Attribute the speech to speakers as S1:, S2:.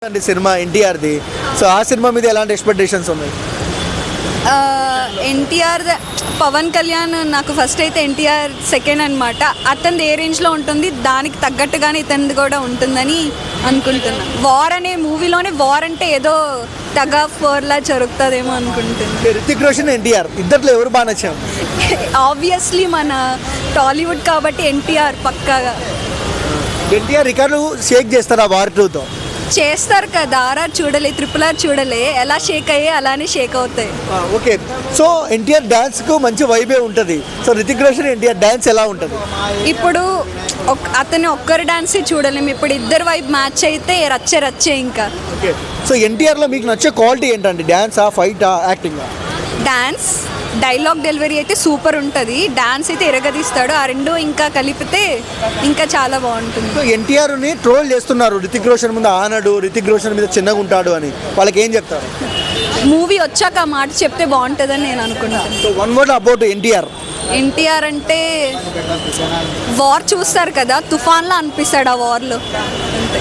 S1: అండి cinema ఎన్టీఆర్ది. So ఆ cinema మీద ఎలాంటి ఎక్స్పెక్టేషన్స్ ఉన్నాయి?
S2: ఎన్టీఆర్ పవన్ కళ్యాణ్ నాకు ఫస్ట్ అయితే ఎన్టీఆర్ సెకండ్ అనమాట. అతనిది ఏ రేంజ్లో ఉంటుంది దానికి తగ్గట్టుగానే ఇతనిది కూడా ఉంటుందని అనుకుంటున్నాను. వార్ అనే మూవీలోనే వార్ అంటే ఏదో తగా ఫోర్లా జరుగుతుందేమో అనుకుంటున్నాను.
S1: రితిక్ రోషన్ ఎన్టీఆర్ ఇద్దరిలో ఎవరు బాగా నచ్చారు?
S2: ఆబ్వియస్లీ మన టాలీవుడ్ కాబట్టి ఎన్టీఆర్ పక్కాగా
S1: ఎన్టీఆర్ రికార్డు షేక్ చేస్తారు ఆ వార్ 2తో.
S2: చేస్తారు కదా. ఆర్ఆర్ చూడలే, RRR చూడలే, ఎలా షేక్ అయ్యే అలానే షేక్ అవుతాయి.
S1: ఓకే, సో ఎన్టీఆర్ డ్యాన్స్కు మంచి వైబే ఉంటుంది. సో రితిక్ రోషన్ ఎన్టీఆర్ డ్యాన్స్ ఎలా ఉంటుంది?
S2: ఇప్పుడు అతను ఒక్కరు డాన్సే చూడలేము. ఇప్పుడు ఇద్దరు వైపు మ్యాచ్ అయితే రచ్చే ఇంకా.
S1: ఓకే, సో ఎన్టీఆర్లో మీకు నచ్చే క్వాలిటీ ఏంటండి? డ్యాన్సా, ఫైటా, యాక్టింగా?
S2: డాన్స్, డైలాగ్ డెలివరీ అయితే సూపర్ ఉంటుంది. డాన్స్ అయితే ఎరగదీస్తాడు. ఆ రెండు ఇంకా కలిపితే ఇంకా చాలా బాగుంటుంది.
S1: సో ఎన్టీఆర్ని ట్రోల్ చేస్తున్నారు, రితిక్ రోషన్ ముందు ఆనడు, రితిక్ రోషన్ మీద చిన్నగా ఉంటాడు అని. వాళ్ళకి ఏం చెప్తారు?
S2: మూవీ వచ్చాక ఆ మాట చెప్తే బాగుంటుందని నేను అనుకుంటాను.
S1: So one word about NTR.
S2: NTR అంటే వార్ చూస్తారు కదా, తుఫాన్లా అనిపిస్తాడు ఆ వార్లో.